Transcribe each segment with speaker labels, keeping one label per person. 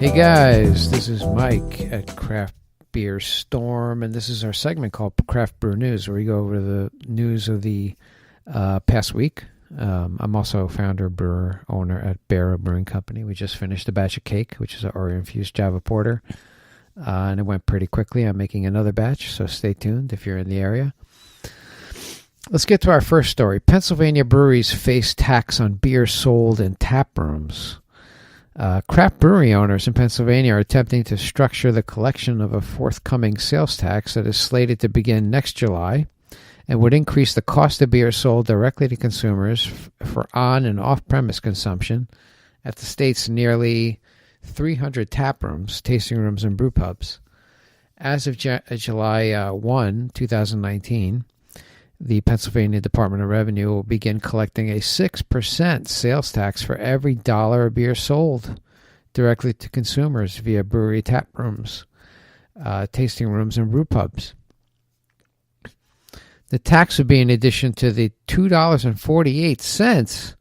Speaker 1: Hey guys, this is Mike at Craft Beer Storm, and this is our segment called Craft Brew News, where we go over the news of the past week. I'm also founder, brewer, owner at Weyerbacher Brewing Company. We just finished a batch of cake, which is an Oreo-infused Java Porter, and it went pretty quickly. I'm making another batch, so stay tuned if you're in the area. Let's get to our first story. Pennsylvania breweries face tax on beer sold in taprooms. Craft brewery owners in Pennsylvania are attempting to structure the collection of a forthcoming sales tax that is slated to begin next July and would increase the cost of beer sold directly to consumers for on- and off-premise consumption at the state's nearly 300 taprooms, tasting rooms, and brewpubs. As of July 1, 2019, the Pennsylvania Department of Revenue will begin collecting a 6% sales tax for every dollar of beer sold directly to consumers via brewery tap rooms, tasting rooms, and brew pubs. The tax would be in addition to the $2.48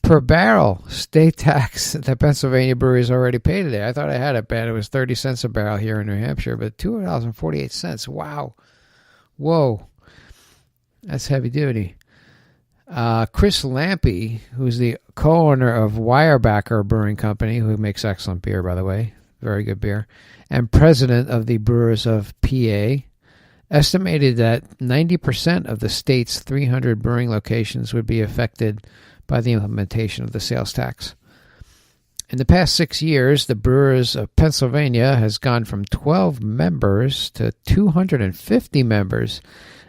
Speaker 1: per barrel state tax that Pennsylvania breweries already pay today. I thought I had it bad. It was 30 cents a barrel here in New Hampshire, but $2.48. Wow. Whoa. That's heavy duty. Chris Lampe, who's the co-owner of Weyerbacher Brewing Company, who makes excellent beer, by the way, very good beer, and president of the Brewers of PA, estimated that 90% of the state's 300 brewing locations would be affected by the implementation of the sales tax. In the past 6 years, the Brewers of Pennsylvania has gone from 12 members to 250 members,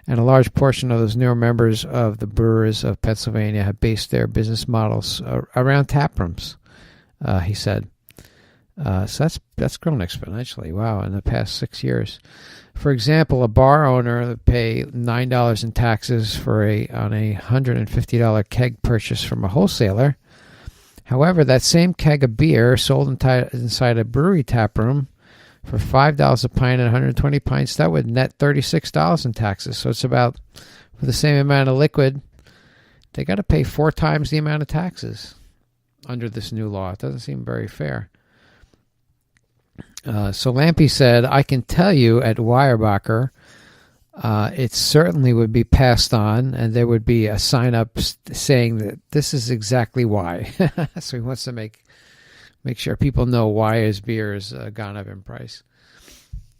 Speaker 1: and a large portion of those newer members of the Brewers of Pennsylvania have based their business models around taprooms, he said. So that's grown exponentially. Wow, in the past 6 years. For example, a bar owner would pay $9 in taxes on a $150 keg purchase from a wholesaler. However, that same keg of beer sold inside a brewery taproom for $5 a pint and 120 pints, that would net $36 in taxes. So it's about, for the same amount of liquid, they got to pay 4 times the amount of taxes under this new law. It doesn't seem very fair. So Lampe said, I can tell you at Weyerbacher, it certainly would be passed on, and there would be a sign up saying that this is exactly why. So he wants to make sure people know why his beer has gone up in price.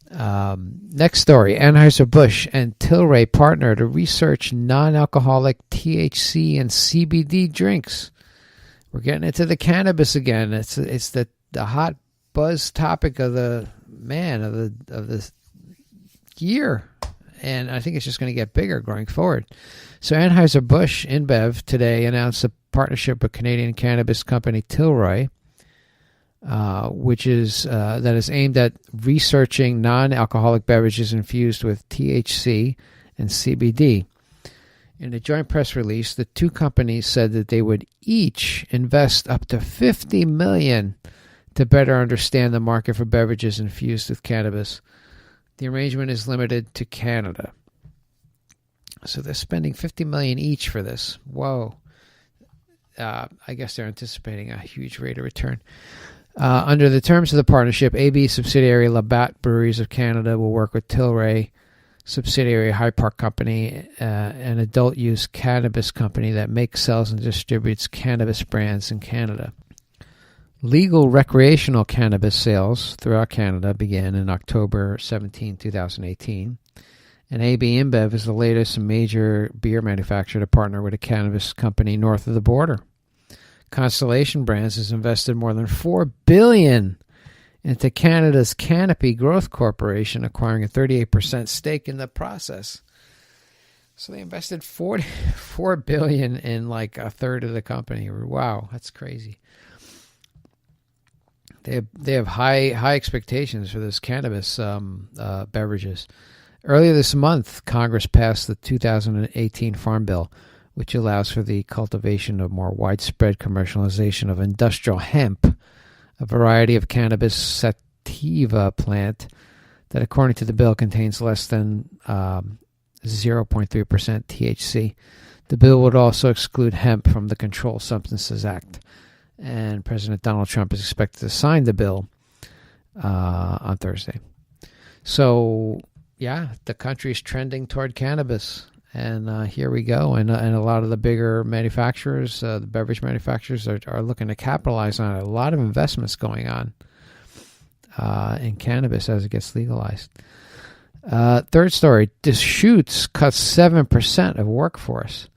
Speaker 1: Next story. Anheuser-Busch and Tilray partner to research non-alcoholic THC and CBD drinks. We're getting into the cannabis again. It's the hot buzz topic of the year. And I think it's just going to get bigger going forward. So Anheuser-Busch InBev today announced a partnership with Canadian cannabis company Tilray, which is that is aimed at researching non-alcoholic beverages infused with THC and CBD. In a joint press release, the two companies said that they would each invest up to $50 million to better understand the market for beverages infused with cannabis. The arrangement is limited to Canada. So they're spending $50 million each for this. Whoa. I guess they're anticipating a huge rate of return. Under the terms of the partnership, AB subsidiary Labatt Breweries of Canada will work with Tilray subsidiary High Park Company, an adult-use cannabis company that makes, sells, and distributes cannabis brands in Canada. Legal recreational cannabis sales throughout Canada began in October 17, 2018, and AB InBev is the latest major beer manufacturer to partner with a cannabis company north of the border. Constellation Brands has invested more than $4 billion into Canada's Canopy Growth Corporation, acquiring a 38% stake in the process. So they invested $4 billion in like a third of the company. Wow, that's crazy. They have high expectations for this cannabis beverages. Earlier this month, Congress passed the 2018 Farm Bill, which allows for the cultivation of more widespread commercialization of industrial hemp, a variety of cannabis sativa plant that, according to the bill, contains less than 0.3% THC. The bill would also exclude hemp from the Controlled Substances Act, and President Donald Trump is expected to sign the bill on Thursday. So, yeah, the country's trending toward cannabis. And here we go. And a lot of the bigger manufacturers, the beverage manufacturers, are looking to capitalize on it. A lot of investments going on in cannabis as it gets legalized. Third story, Deschutes cuts 7% of workforce.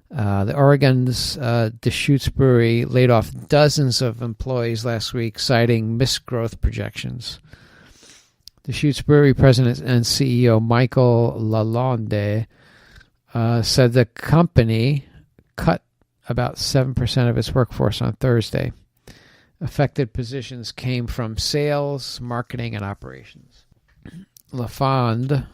Speaker 1: The Oregon's Deschutes Brewery laid off dozens of employees last week, citing missed growth projections. Deschutes Brewery President and CEO Michael Lalonde said the company cut about 7% of its workforce on Thursday. Affected positions came from sales, marketing, and operations. LaFond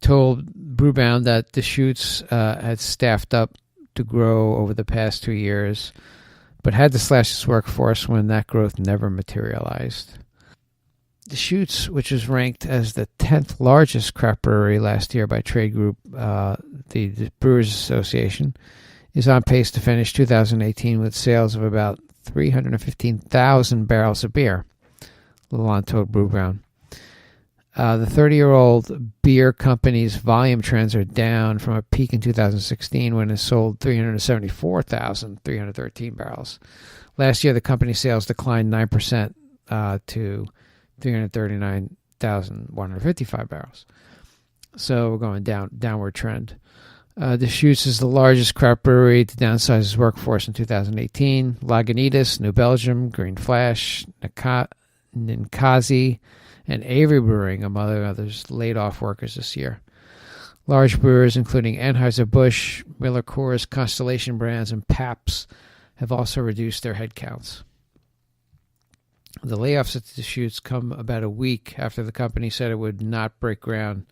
Speaker 1: told Brewbound that Deschutes had staffed up to grow over the past 2 years, but had to slash its workforce when that growth never materialized. Deschutes, which was ranked as the 10th largest craft brewery last year by trade group the Brewers Association, is on pace to finish 2018 with sales of about 315,000 barrels of beer, Lalonde told Brewbound. The 30-year-old beer company's volume trends are down from a peak in 2016 when it sold 374,313 barrels. Last year, the company's sales declined 9% to 339,155 barrels. So we're going downward trend. Deschutes is the largest craft brewery to downsize its workforce in 2018. Lagunitas, New Belgium, Green Flash, Ninkasi, and Avery Brewing, among others, laid off workers this year. Large brewers, including Anheuser-Busch, Miller Coors, Constellation Brands, and Pabst, have also reduced their headcounts. The layoffs at Deschutes come about a week after the company said it would not break ground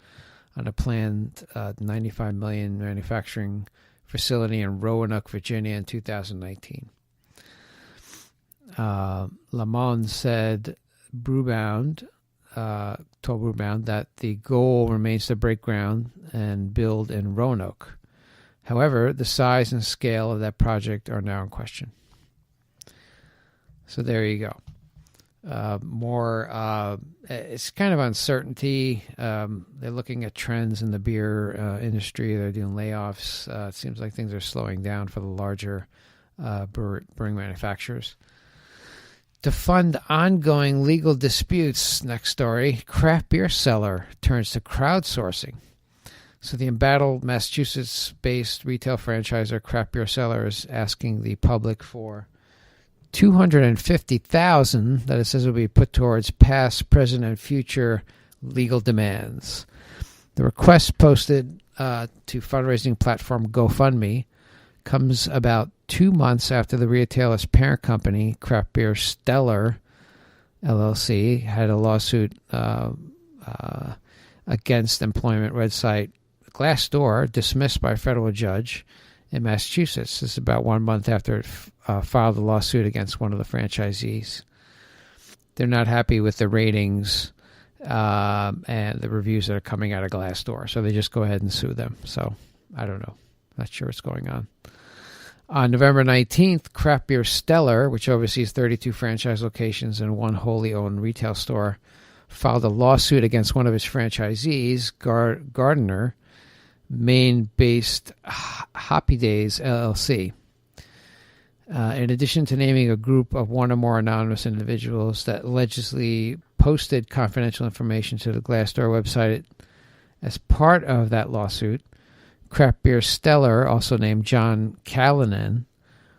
Speaker 1: on a planned $95 million manufacturing facility in Roanoke, Virginia in 2019. Lamont said told Brewbound that the goal remains to break ground and build in Roanoke. However, the size and scale of that project are now in question. So there you go. It's kind of uncertainty. They're looking at trends in the beer industry. They're doing layoffs. It seems like things are slowing down for the larger brewing manufacturers. To fund ongoing legal disputes, next story, craft beer seller turns to crowdsourcing. So the embattled Massachusetts-based retail franchisor Craft Beer Cellar is asking the public for $250,000 that it says will be put towards past, present, and future legal demands. The request posted to fundraising platform GoFundMe comes about 2 months after the retailer's parent company, Craft Beer Stellar LLC, had a lawsuit against employment website Glassdoor dismissed by a federal judge in Massachusetts. This is about 1 month after it filed a lawsuit against one of the franchisees. They're not happy with the ratings and the reviews that are coming out of Glassdoor, so they just go ahead and sue them. So I don't know. Not sure what's going on. On November 19th, Craft Beer Stellar, which oversees 32 franchise locations and one wholly owned retail store, filed a lawsuit against one of its franchisees, Gardner, Maine-based Hoppy Days LLC. In addition to naming a group of one or more anonymous individuals that allegedly posted confidential information to the Glassdoor website as part of that lawsuit, Craft Beer Stellar also named John Callanan,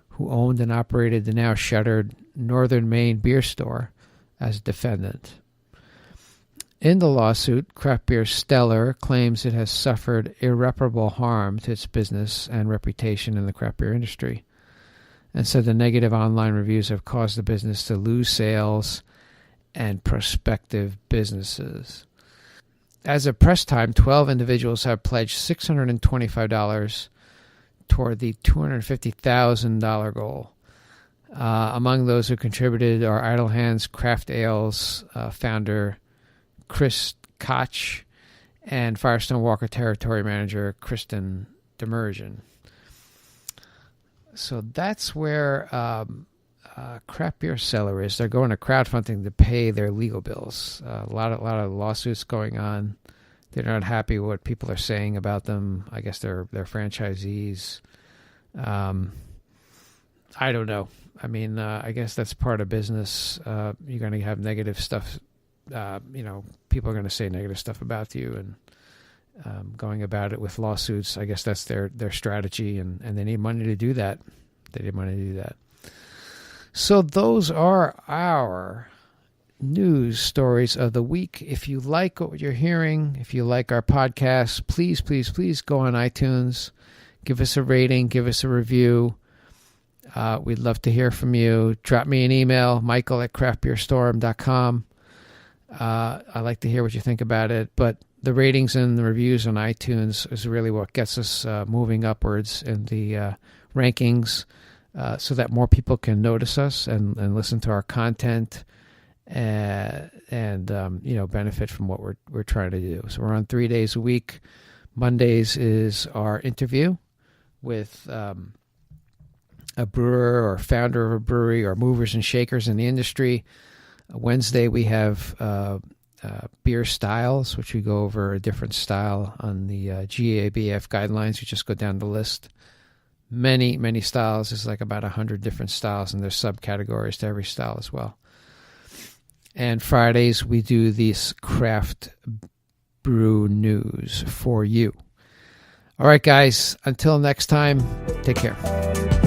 Speaker 1: who owned and operated the now shuttered Northern Maine beer store, as a defendant. In the lawsuit, Craft Beer Stellar claims it has suffered irreparable harm to its business and reputation in the craft beer industry, and said the negative online reviews have caused the business to lose sales and prospective businesses. As of press time, 12 individuals have pledged $625 toward the $250,000 goal. Among those who contributed are Idle Hands Craft Ales founder Chris Koch and Firestone Walker Territory Manager Kristen Demergen. So that's where craft beer seller is. They're going to crowdfunding to pay their legal bills. A lot of lawsuits going on. They're not happy with what people are saying about them. I guess they're franchisees. I don't know. I mean, I guess that's part of business. You're going to have negative stuff. People are going to say negative stuff about you, and going about it with lawsuits. I guess that's their strategy, and they need money to do that. So those are our news stories of the week. If you like what you're hearing, if you like our podcast, please go on iTunes, give us a rating, give us a review. We'd love to hear from you. Drop me an email, michael@craftbeerstorm.com. I like to hear what you think about it, but the ratings and the reviews on iTunes is really what gets us moving upwards in the rankings, so that more people can notice us and listen to our content and benefit from what we're trying to do. So we're on 3 days a week. Mondays is our interview with a brewer or founder of a brewery or movers and shakers in the industry. Wednesday we have beer styles, which we go over a different style on the GABF guidelines. We just go down the list. Many styles. There's like about 100 different styles, and there's subcategories to every style as well. And Fridays we do these craft brew news for you. All right, guys. Until next time, take care.